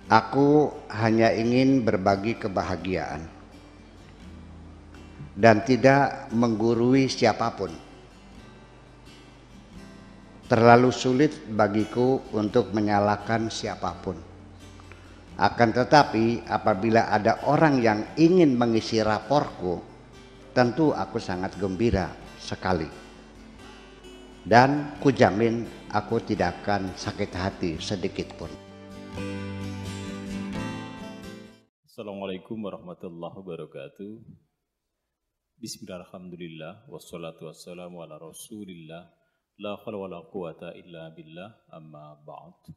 Aku hanya ingin berbagi kebahagiaan dan tidak menggurui siapapun. Terlalu sulit bagiku untuk menyalahkan siapapun. Akan tetapi apabila ada orang yang ingin mengisi raporku, tentu aku sangat gembira sekali. Dan kujamin aku tidak akan sakit hati sedikit pun. Assalamualaikum warahmatullahi wabarakatuh. Bismillahirrahmanirrahim. Wassalatu wassalamu ala rasulillah. La khala wa la quwata illa billah, amma ba'd.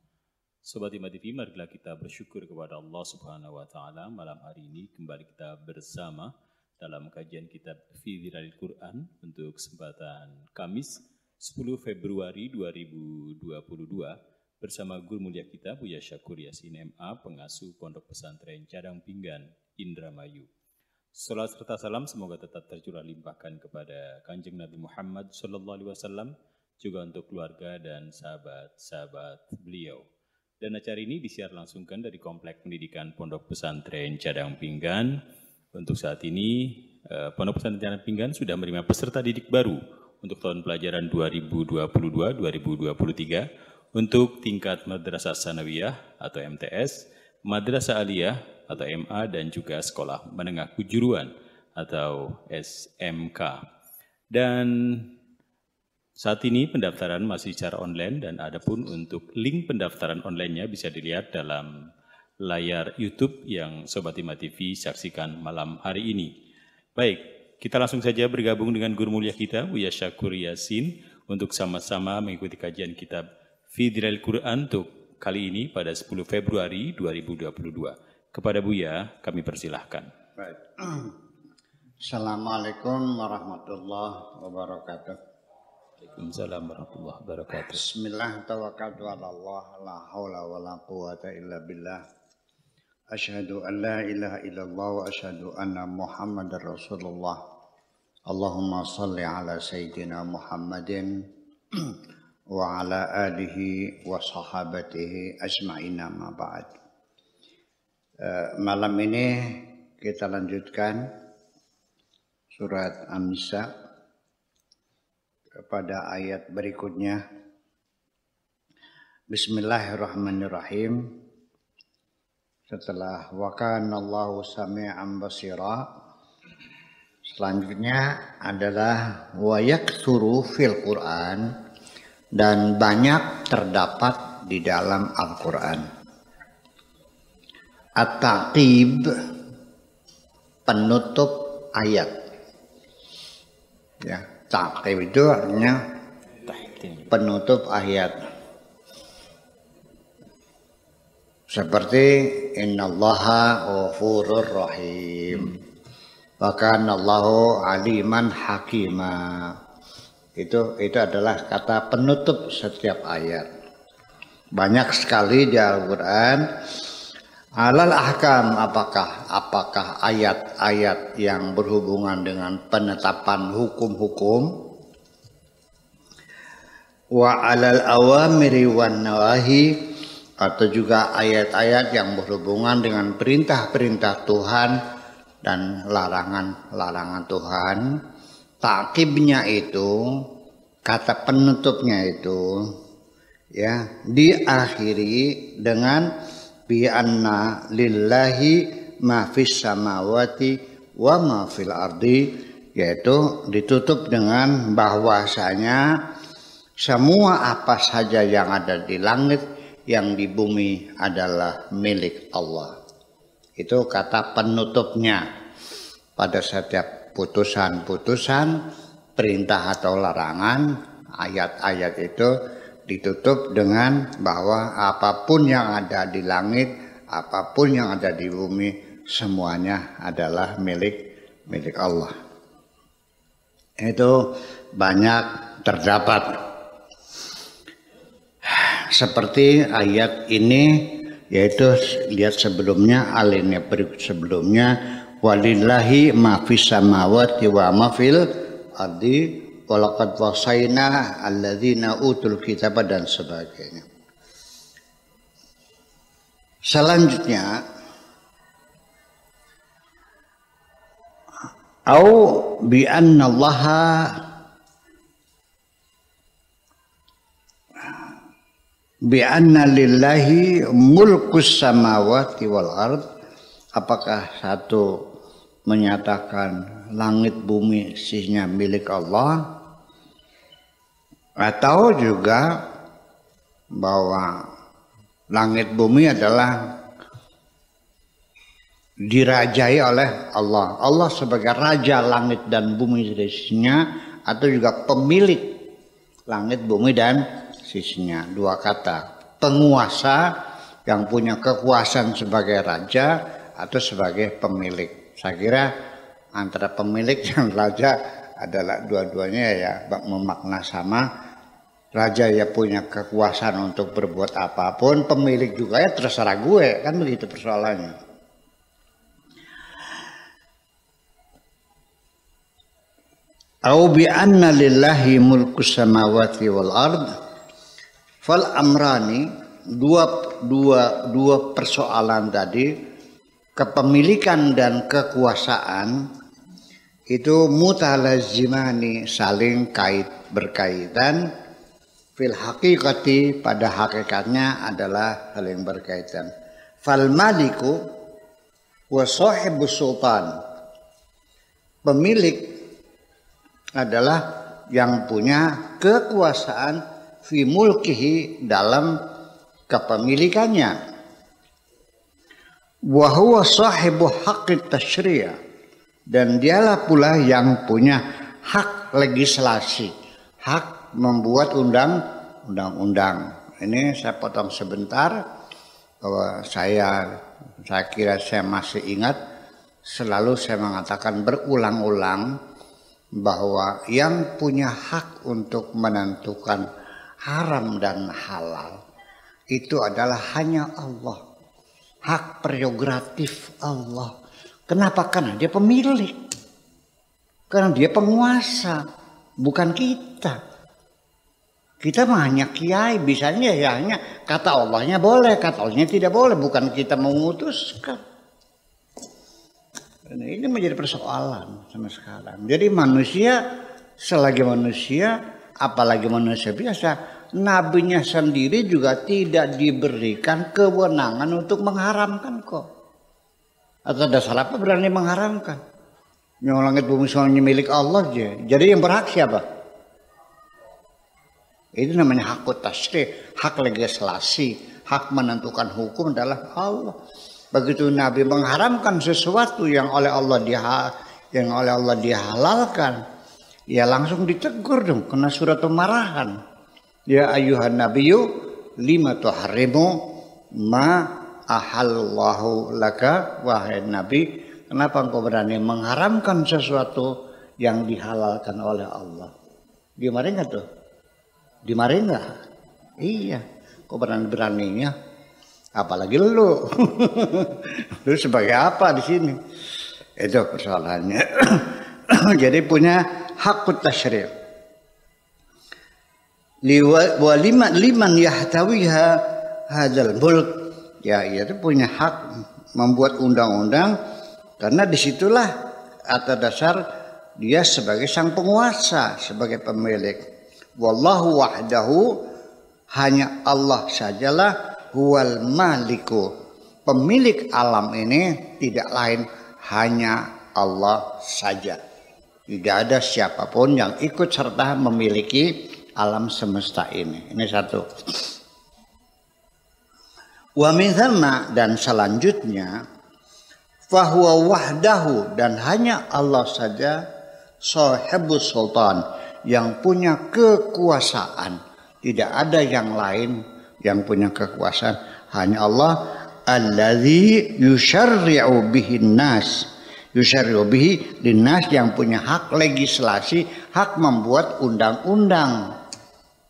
Sobat Hima TV, marilah kita bersyukur kepada Allah Subhanahu wa Ta'ala. Malam hari ini kembali kita bersama dalam kajian kitab Fi Dhilalil Quran untuk kesempatan Kamis 10 Februari 2022 bersama guru mulia kita Buya Syakur Yasin MA, pengasuh Pondok Pesantren Cadang Pinggan, Indramayu. Salat serta salam semoga tetap tercurah limpahkan kepada Kanjeng Nabi Muhammad SAW, juga untuk keluarga dan sahabat-sahabat beliau. Dan acara ini disiar langsungkan dari Komplek Pendidikan Pondok Pesantren Cadang Pinggan. Untuk saat ini, Pondok Pesantren Cadang Pinggan sudah menerima peserta didik baru untuk tahun pelajaran 2022-2023 untuk tingkat Madrasah Sanawiyah atau MTS, Madrasah Aliyah atau MA, dan juga Sekolah Menengah Kejuruan atau SMK. Dan saat ini pendaftaran masih secara online, dan adapun untuk link pendaftaran online-nya bisa dilihat dalam layar YouTube yang Sobat Hima TV saksikan malam hari ini. Baik, kita langsung saja bergabung dengan guru mulia kita, Buya Syakur Yasin, untuk sama-sama mengikuti kajian kitab Fi Dhilalil Quran untuk kali ini pada 10 Februari 2022. Kepada Buya, kami persilahkan. Baik. Assalamualaikum warahmatullahi wabarakatuh. Waalaikumsalam warahmatullahi wabarakatuh. Bismillah, tawakkaltu ala Allah, la haula wa la quwata illa billah. Asyhadu an la ilaha illallah wa asyhadu anna Muhammadar Rasulullah. Allahumma salli ala Sayyidina Muhammadin wa ala alihi wa sahabatihi ajma'ina ma ba'd. Malam ini kita lanjutkan surat An-Nisa pada ayat berikutnya. Bismillahirrahmanirrahim. Setelah wa kana Allahu sami'an basira, selanjutnya adalah wa yaktsuru fil Qur'an, dan banyak terdapat di dalam Al-Quran. At-taqib, penutup ayat. Ya, taqib itu artinya penutup ayat. Seperti innallaha ghafurur rahim wa kana Allahu aliman hakima. Itu adalah kata penutup setiap ayat. Banyak sekali di Al-Quran. Alal ahkam, apakah ayat-ayat yang berhubungan dengan penetapan hukum-hukum. Wa alal awamiri wan nawahi, atau juga ayat-ayat yang berhubungan dengan perintah-perintah Tuhan dan larangan-larangan Tuhan. Takibnya itu, kata penutupnya itu, ya, diakhiri dengan bi anna lillahi ma fis samawati wa ma fil ardi, yaitu ditutup dengan bahwasanya semua apa saja yang ada di langit, yang di bumi adalah milik Allah. Itu kata penutupnya pada setiap putusan-putusan, perintah atau larangan. Ayat-ayat itu ditutup dengan bahwa apapun yang ada di langit, apapun yang ada di bumi, semuanya adalah milik Allah. Itu banyak terdapat. Seperti ayat ini, yaitu lihat sebelumnya, alinea berikut sebelumnya, walillahi ma fis samawati wa ma fil ardi walaqad wasaina alladzina utul kitab dan sebagainya. Selanjutnya, au bi anna Allah bi anna lillahi mulkus samawati wal ard. Apakah satu menyatakan langit bumi sisnya milik Allah, atau juga bahwa langit bumi adalah dirajai oleh Allah. Allah sebagai raja langit dan bumi sisinya, atau juga pemilik langit bumi dan sisinya. Dua kata, penguasa yang punya kekuasaan sebagai raja atau sebagai pemilik. Saya kira antara pemilik dan raja adalah dua-duanya ya memakna sama. Raja ya punya kekuasaan untuk berbuat apapun, pemilik juga ya terserah gue, kan begitu persoalannya. Au bi anna lillahi mulku samawati wal ard. Fal amrani, dua persoalan tadi, kepemilikan dan kekuasaan itu mutalazimani, saling berkaitan. Fil haqiqati, pada hakikatnya adalah saling berkaitan. Fal maliku wa sahibus sultan, pemilik adalah yang punya kekuasaan fi mulkihi, dalam kepemilikannya. Wa huwa sahibu haqqit tasyri', dan dialah pula yang punya hak legislasi, hak membuat undang-undang. Ini saya potong sebentar, bahwa saya kira saya masih ingat, selalu saya mengatakan berulang-ulang bahwa yang punya hak untuk menentukan haram dan halal itu adalah hanya Allah. Hak prerogatif Allah. Kenapa? Karena dia pemilik, karena dia penguasa, bukan kita. Kita mah hanya kiai, bisanya ya hanya kata Allahnya boleh, kata Allahnya tidak boleh, bukan kita memutuskan. Ini menjadi persoalan sama sekarang. Jadi manusia, selagi manusia, apalagi manusia biasa, nabinya sendiri juga tidak diberikan kewenangan untuk mengharamkan kok. Atau dasar apa berani mengharamkan? Yang langit bumi semuanya milik Allah aja. Jadi yang berhak siapa? Itu namanya hak tasyri', hak legislasi, hak menentukan hukum adalah Allah. Begitu Nabi mengharamkan sesuatu yang oleh Allah dihalalkan, ya langsung ditegur dong, kena surat kemarahan. Ya ayyuhan nabiyyu lima tuharrimu ma ahallahu laka, wahai Nabi, kenapa engkau berani mengharamkan sesuatu yang dihalalkan oleh Allah? Dimarahin nggak tuh? Dimarahin nggak? Iya, kok berani-beraninya? Apalagi lu, lu sebagai apa di sini? Itu persoalannya. Jadi punya hak tasyri'. Liman yahtawiha hadzal mulk, ya itu punya hak membuat undang-undang, karena disitulah atas dasar dia sebagai sang penguasa, sebagai pemilik. Wallahu wahdahu, hanya Allah sajalah, huwal maliku, pemilik alam ini, tidak lain hanya Allah saja. Tidak ada siapapun yang ikut serta memiliki alam semesta ini. Ini satu. Wa min thamma, dan selanjutnya, fahuwa wahdahu, dan hanya Allah saja, sahibus sultan, yang punya kekuasaan. Tidak ada yang lain yang punya kekuasaan, hanya Allah. Allazi yusyarri'u bihin nas, yusyarri'u bihi linnas, yang punya hak legislasi, hak membuat undang-undang,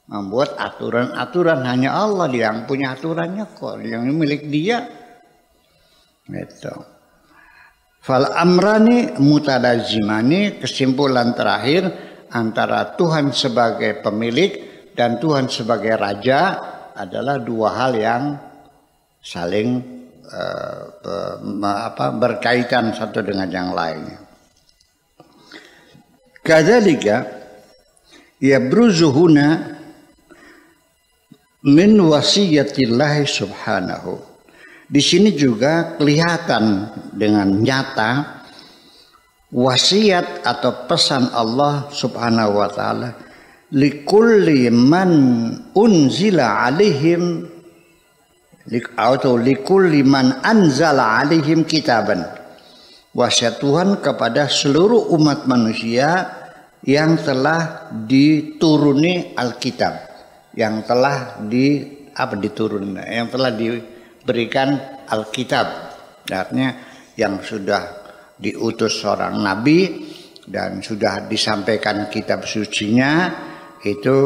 membuat aturan-aturan. Hanya Allah yang punya aturannya kok, yang milik dia. Gitu. Fal amrani mutalazimani, kesimpulan terakhir, antara Tuhan sebagai pemilik dan Tuhan sebagai raja adalah dua hal yang saling berkaitan satu dengan yang lainnya. Kadzalika yabruzu huna min wasiyatillah subhanahu. Di sini juga kelihatan dengan nyata wasiat atau pesan Allah subhanahu wa ta'ala likulli man unzila alaihim atau likulli man anzala alaihim kitaban. Wasiat Tuhan kepada seluruh umat manusia yang telah dituruni Alkitab, yang telah yang telah diberikan Alkitab, artinya yang sudah diutus seorang nabi dan sudah disampaikan kitab sucinya, itu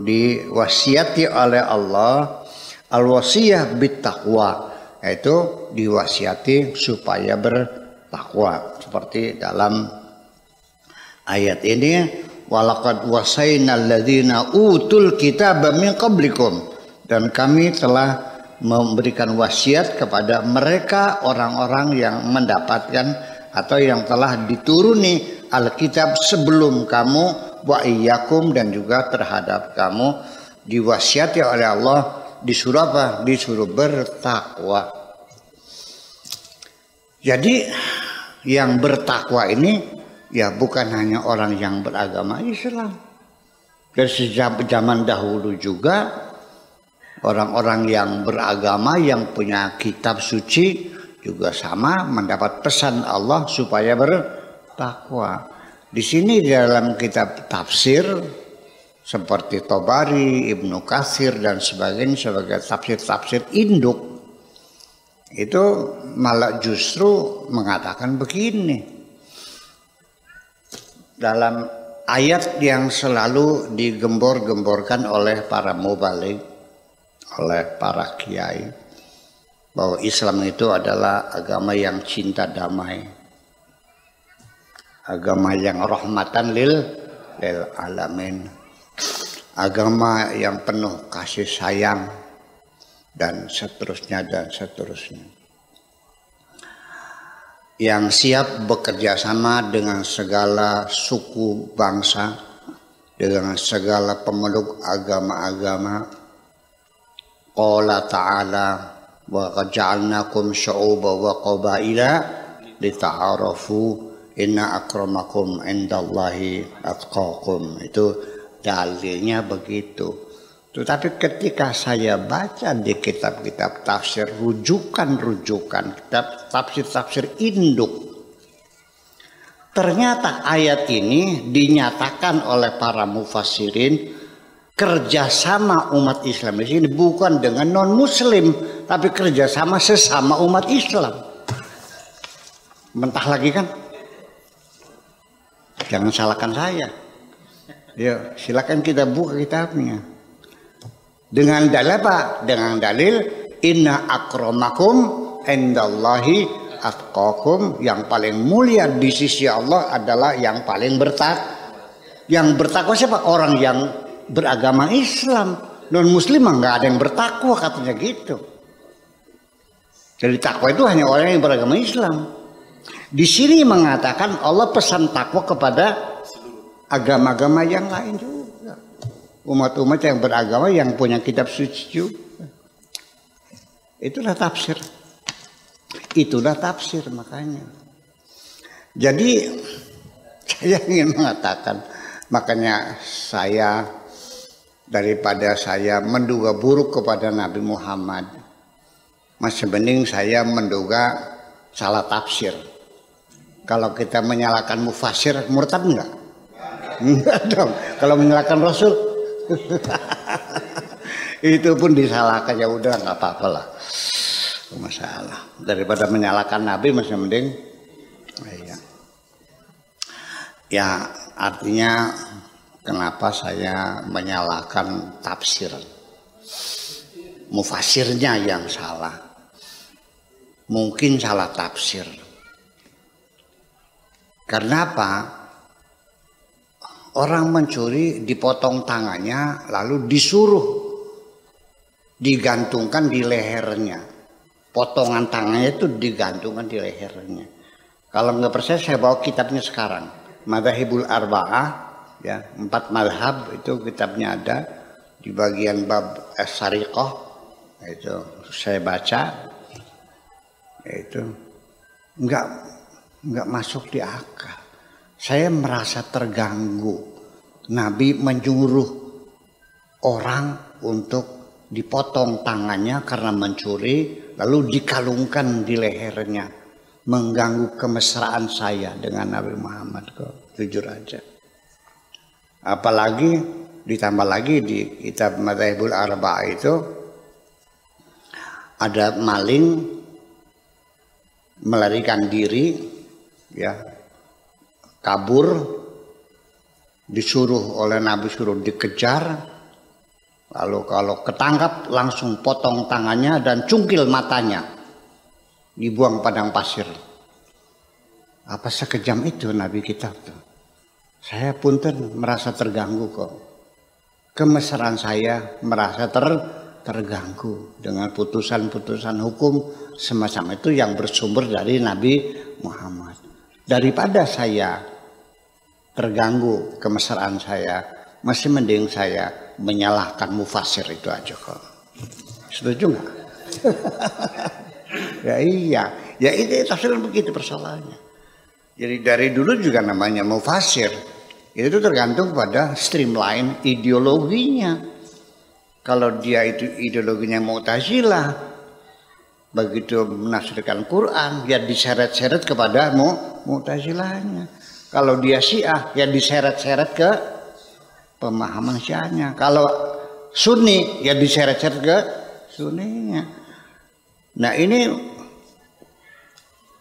diwasiati oleh Allah al-wasiyah bittaqwa, yaitu diwasiati supaya bertakwa. Seperti dalam ayat ini, walaqad wasainal ladzina utul kitaba min qablikum, dan kami telah memberikan wasiat kepada mereka orang-orang yang mendapatkan atau yang telah dituruni Alkitab sebelum kamu, wa iyyakum, dan juga terhadap kamu diwasiati oleh Allah, disuruh apa? Disuruh bertakwa. Jadi yang bertakwa ini ya bukan hanya orang yang beragama Islam. Dari sejak zaman dahulu juga orang-orang yang beragama, yang punya kitab suci juga sama mendapat pesan Allah supaya bertakwa. Di sini dalam kitab tafsir seperti Tobari, Ibnu Katsir dan sebagainya sebagai tafsir-tafsir induk, itu malah justru mengatakan begini. Dalam ayat yang selalu digembor-gemborkan oleh para mubaligh, oleh para kiai, bahwa Islam itu adalah agama yang cinta damai, agama yang rahmatan lil alamin, agama yang penuh kasih sayang, dan seterusnya dan seterusnya, yang siap bekerja sama dengan segala suku bangsa, dengan segala pemeluk agama-agama. Qala ta'ala wa qad ja'alnakum syu'uban wa qabaila lita'arafu inna akramakum indallahi atqakum. Itu dalilnya begitu. Tetapi ketika saya baca di kitab-kitab tafsir, rujukan-rujukan kitab tafsir-tafsir induk, ternyata ayat ini dinyatakan oleh para mufassirin kerjasama umat Islam di sini bukan dengan non-Muslim, tapi kerjasama sesama umat Islam. Mentah lagi kan? Jangan salahkan saya. Ya, silakan kita buka kitabnya. Dengan dalil apa? Dengan dalil inna akramakum indallahi atqakum, yang paling mulia di sisi Allah adalah yang paling bertakwa. Yang bertakwa siapa? Orang yang beragama Islam. Non Muslim nggak ada yang bertakwa, katanya gitu. Jadi takwa itu hanya orang yang beragama Islam. Di sini mengatakan Allah pesan takwa kepada agama-agama yang lain juga. Umat-umat yang beragama yang punya kitab suci juga. Itulah tafsir. Itulah tafsir makanya. Jadi saya ingin mengatakan, makanya saya, daripada saya menduga buruk kepada Nabi Muhammad, masih mending saya menduga salah tafsir. Kalau kita menyalahkan mufassir, murtad enggak? Enggak dong. Kalau menyalahkan Rasul, itu pun disalahkan, ya udah nggak apa-apa lah, masalah. Daripada menyalahkan Nabi masih mending. Ya artinya kenapa saya menyalahkan tafsir, mufassirnya yang salah, mungkin salah tafsir. Karena apa? Orang mencuri dipotong tangannya lalu disuruh digantungkan di lehernya. potongan tangannya itu digantungkan di lehernya. Kalau nggak percaya saya bawa kitabnya sekarang, Madzhabul Arba'ah, ya 4 mazhab itu kitabnya ada di bagian bab as-sariqah, itu saya baca, itu nggak masuk di akal. Saya merasa terganggu. Nabi menyuruh orang untuk dipotong tangannya karena mencuri, lalu dikalungkan di lehernya, mengganggu kemesraan saya dengan Nabi Muhammad kok, jujur aja. Apalagi ditambah lagi di kitab Madzhabul Arba'ah itu ada maling melarikan diri, ya kabur, disuruh oleh Nabi suruh dikejar. Lalu kalau ketangkap langsung potong tangannya dan cungkil matanya, dibuang padang pasir. Apa sekejam itu Nabi kita tuh? Saya punten merasa terganggu kok. Kemesraan saya merasa terganggu dengan putusan-putusan hukum semacam itu yang bersumber dari Nabi Muhammad. Daripada saya terganggu kemesraan saya, masih mending saya menyalahkan mufasir itu aja kok. Setuju nggak? Ya iya, ya itu tafsiran begitu persoalannya. Jadi dari dulu juga namanya mufasir, itu tergantung pada streamline ideologinya. Kalau dia itu ideologinya Mu'tazilah, begitu menafsirkan Quran, ya diseret-seret kepada Mu'tazilahnya. Kalau dia Syiah, ya diseret-seret ke pemahaman Syiahnya. Kalau Sunni, ya diseret-seret ke Sunninya. Nah ini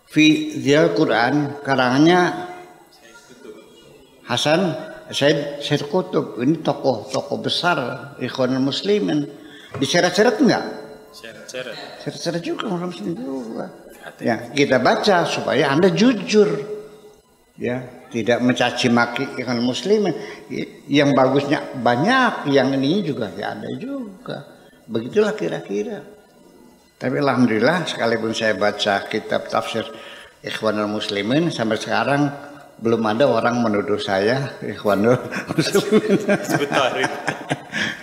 fi Ziyal Quran karangannya Hasan Said Qutb. Ini tokoh besar Ikhwanul Muslimin. Diseret-seret enggak? Seret-seret juga orang Muslim juga. Ya, kita baca supaya Anda jujur. Ya, tidak mencaci maki Ikhwanul Muslimin. Yang bagusnya banyak, yang ini juga ya ada juga. Begitulah kira-kira. Tapi alhamdulillah sekalipun saya baca kitab tafsir Ikhwanul Muslimin sampai sekarang belum ada orang menuduh saya Ikhwanul Muslimin.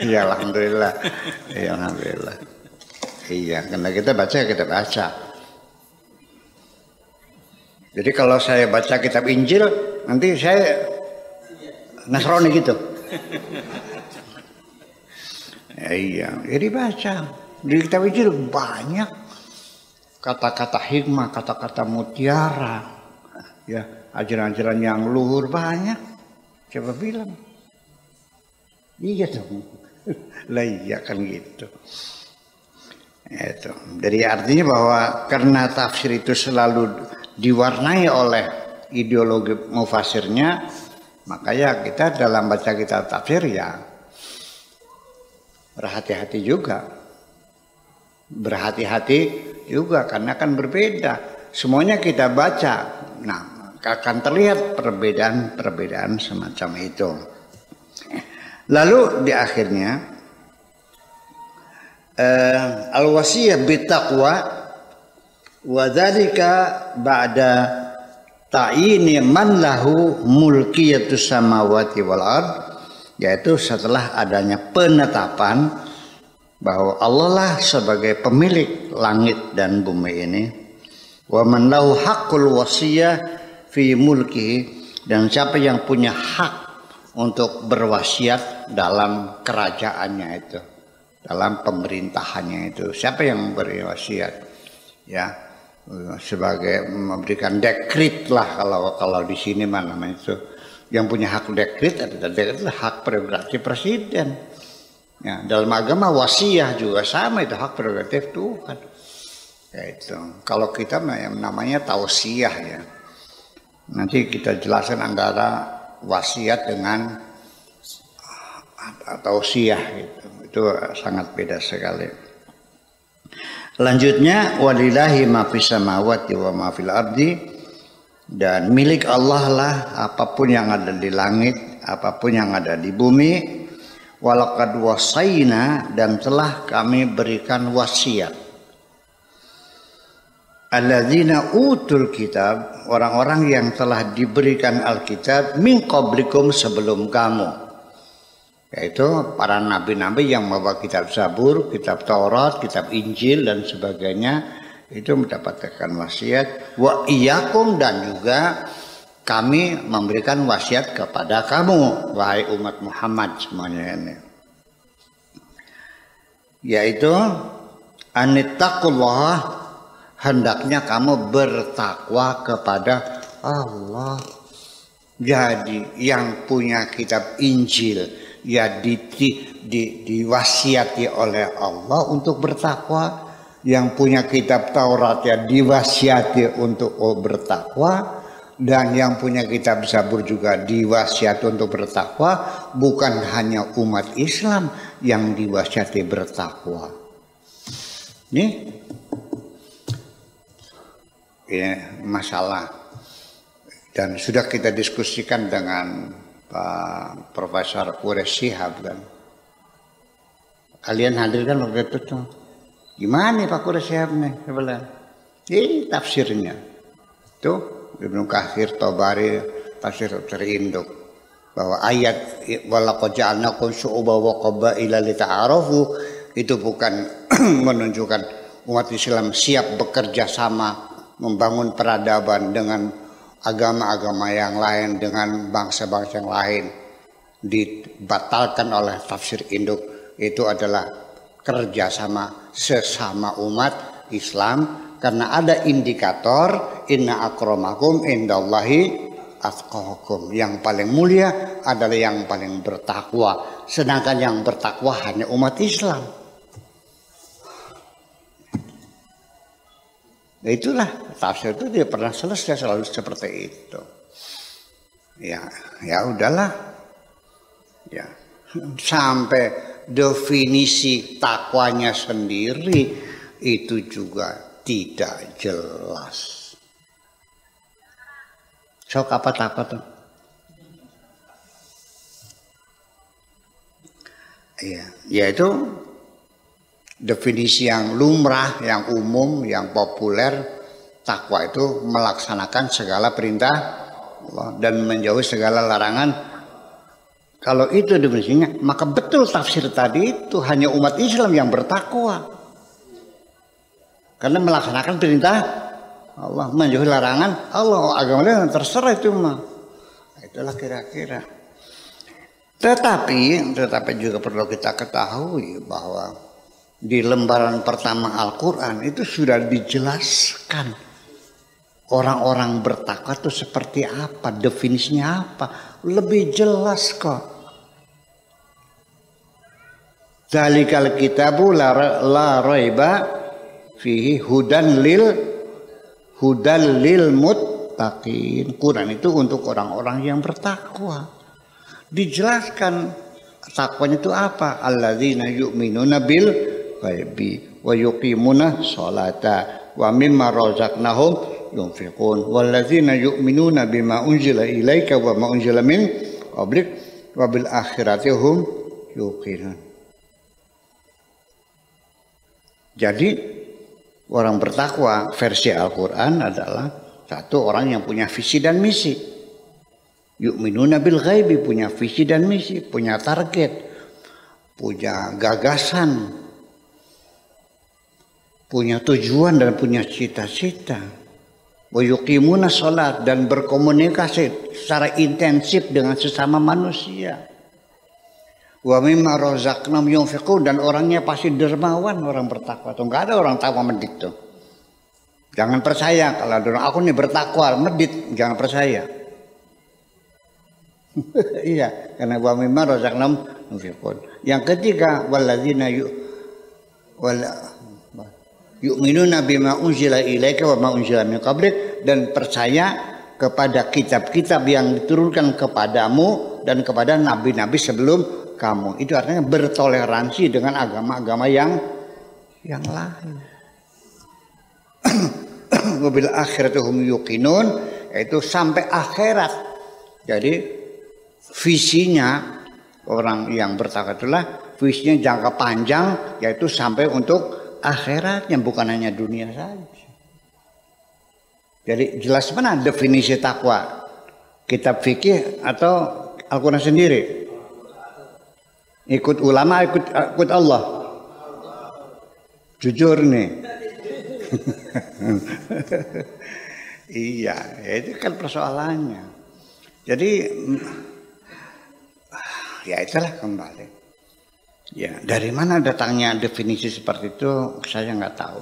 Iya alhamdulillah. Iya alhamdulillah. Iya, karena kita baca. Jadi kalau saya baca kitab Injil, nanti saya Nasrani gitu. Ya, iya, jadi baca. Di kitab Injil banyak kata-kata hikmah, kata-kata mutiara, ya ajaran-ajaran yang luhur banyak. Coba bilang, iya dong, lah iya kan gitu. Itu. Jadi artinya bahwa karena tafsir itu selalu diwarnai oleh ideologi mufasirnya, makanya kita dalam baca kitab tafsir ya berhati-hati juga karena kan berbeda. Semuanya kita baca, nah akan terlihat perbedaan semacam itu. Lalu di akhirnya al-wasiyah bittaqwa wa dzalika ba'da ta'yini man lahu mulkiyatus samawati wal ard, yaitu setelah adanya penetapan bahwa Allah lah sebagai pemilik langit dan bumi ini, wa man lahu haqqul wasiyah fi mulkihi, dan siapa yang punya hak untuk berwasiat dalam kerajaannya itu, dalam pemerintahannya itu, siapa yang memberi wasiat, ya sebagai memberikan dekret lah kalau di sini mana namanya itu, yang punya hak dekret adalah hak prerogatif presiden. Ya, dalam agama wasiah juga sama, itu hak prerogatif Tuhan. Ya itu. Kalau kita namanya tausiah ya. Nanti kita jelaskan antara wasiat dengan tausiah gitu. Itu sangat beda sekali. Lanjutnya walillahi ma fis samawati wa ma fil ardi, dan milik Allah lah apapun yang ada di langit, apapun yang ada di bumi. Walaqad wasaina, dan telah kami berikan wasiat. alladzina utul kitab, orang-orang yang telah diberikan Alkitab min qablikum, sebelum kamu, yaitu para nabi-nabi yang membawa kitab Zabur, kitab Taurat, kitab Injil dan sebagainya, itu mendapatkan wasiat. Wa iyyakum, dan juga kami memberikan wasiat kepada kamu, wahai umat Muhammad semuanya ini, yaitu anittaqullah, hendaknya kamu bertakwa kepada Allah. Jadi yang punya kitab Injil ya diwasiati oleh Allah untuk bertakwa. Yang punya kitab Taurat ya diwasiati untuk bertakwa. Dan yang punya kitab Zabur juga diwasiati untuk bertakwa. Bukan hanya umat Islam yang diwasiati bertakwa. Ini masalah, dan sudah kita diskusikan dengan Pak Profesor Quraish Shihab kan. Kalian hadir kan waktu itu tuh. Gimana Pak Quraish Shihab nih? Ini tafsirnya. Tuh Ibnu Katsir, Tabari, tafsir terinduk bahwa ayat walaqad ja'alnakum syu'uban wa qabaila lita'arafu itu bukan menunjukkan umat Islam siap bekerja sama membangun peradaban dengan agama-agama yang lain, dengan bangsa-bangsa yang lain. Dibatalkan oleh tafsir induk. Itu adalah kerjasama sesama umat Islam, karena ada indikator inna akramakum indallahi atqakum, yang paling mulia adalah yang paling bertakwa, sedangkan yang bertakwa hanya umat Islam. Nah, itulah tafsir itu dia pernah selesai selalu seperti itu. Ya udahlah. Ya, sampai definisi takwanya sendiri itu juga tidak jelas. Sok apa takwa tuh? Iya, yaitu definisi yang lumrah, yang umum, yang populer. Takwa itu melaksanakan segala perintah Allah dan menjauhi segala larangan. Kalau itu definisinya, maka betul tafsir tadi itu hanya umat Islam yang bertakwa, karena melaksanakan perintah Allah, menjauhi larangan Allah. Agama lain terserah itu mah. Itulah kira-kira. Tetapi juga perlu kita ketahui bahwa di lembaran pertama Al-Quran itu sudah dijelaskan orang-orang bertakwa itu seperti apa, definisinya apa, lebih jelas kok. Zalikal kitabu la raiba fihi hudan lil muttaqin. Quran itu untuk orang-orang yang bertakwa. Dijelaskan takwanya itu apa? Alladzina yu'minuna bil ghaibi wa yuqimuna sholata wa mimma razaqnahum yunfiqun walladzina yu'minuna bima unzila ilaika wa ma unzila min qablik wa bil akhirati hum yuqinun. Jadi orang bertakwa versi Al-Quran adalah satu orang yang punya visi dan misi. Yu'minuna bil ghaibi, punya visi dan misi, punya target, punya gagasan, punya tujuan dan punya cita-cita. Wa yuqimuna sholat, dan berkomunikasi secara intensif dengan sesama manusia. Wa mimma razaqnahum yunfiqun, dan orangnya pasti dermawan, orang bertakwa. Tuh enggak ada orang takwa medit tuh. Jangan percaya kalau aku nih bertakwa medit, jangan percaya. Iya, karena wa mimma razaqnahum yunfiqun. Yang ketiga, walladzina yu'minuna bima unzila ilaika wa ma unzila min qablik, dan percaya kepada kitab-kitab yang diturunkan kepadamu dan kepada nabi-nabi sebelum kamu. Itu artinya bertoleransi dengan agama-agama yang lain. Wabil akhirati hum yuqinun, yaitu sampai akhirat. Jadi visinya orang yang bertakwa itulah visinya jangka panjang, yaitu sampai untuk akhiratnya, bukan hanya dunia saja. Jadi jelas mana definisi takwa? Kitab fikih atau Al-Quran sendiri? Ikut ulama, ikut Allah. Jujur nih. Iya, itu kan persoalannya. Jadi ya itulah kembali. Ya, dari mana datangnya definisi seperti itu saya nggak tahu.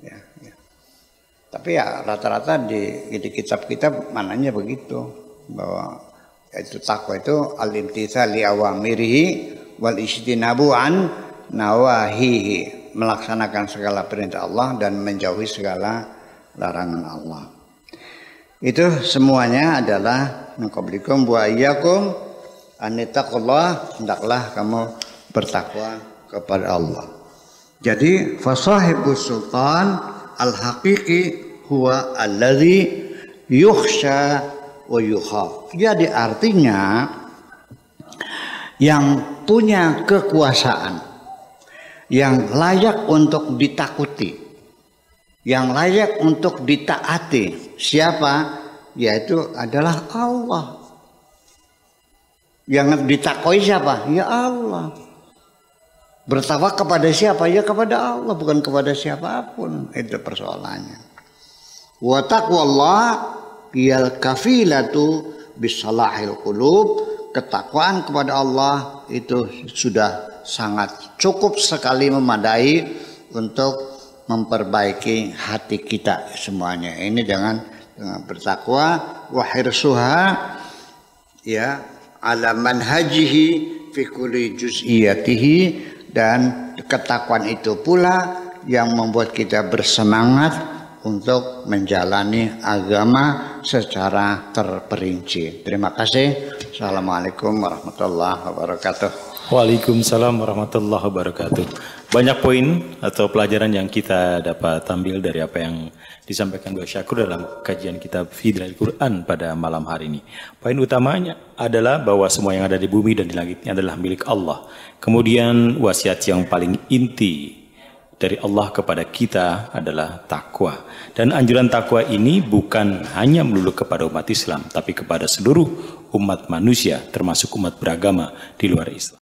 Ya. Tapi ya rata-rata di kitab-kitab mananya begitu, bahwa itu takwa itu al-imtithal li awamirihi wal ijtinabu an nawahihi, melaksanakan segala perintah Allah dan menjauhi segala larangan Allah. Itu semuanya adalah min qablikum wa iyyakum an taqullah, hendaklah kamu bertakwa kepada Allah. Jadi fasahibus sultan al-haqiqi huwa alladhi yukhsha wa yukhaf. Jadi artinya yang punya kekuasaan, yang layak untuk ditakuti, yang layak untuk ditaati, siapa? Yaitu adalah Allah. Yang ditakoi siapa? Ya Allah. Bertakwa kepada siapa? Ya kepada Allah, bukan kepada siapapun. Itu persoalannya. Wa taqwallah yal kafilatu bisalahil qulub. Ketakwaan kepada Allah itu sudah sangat cukup sekali memadai untuk memperbaiki hati kita semuanya. Ini dengan bertakwa wa hirsuha ya ala manhajihi fi kulli juz'iyatihi, dan ketakwaan itu pula yang membuat kita bersemangat untuk menjalani agama secara terperinci. Terima kasih. Assalamualaikum warahmatullahi wabarakatuh. Waalaikumsalam warahmatullahi wabarakatuh. Banyak poin atau pelajaran yang kita dapat ambil dari apa yang disampaikan Gus Syakur dalam kajian kitab Fidlil Quran pada malam hari ini. Poin utamanya adalah bahwa semua yang ada di bumi dan di langitnya adalah milik Allah. Kemudian wasiat yang paling inti dari Allah kepada kita adalah takwa. Dan anjuran takwa ini bukan hanya melulu kepada umat Islam, tapi kepada seluruh umat manusia, termasuk umat beragama di luar Islam.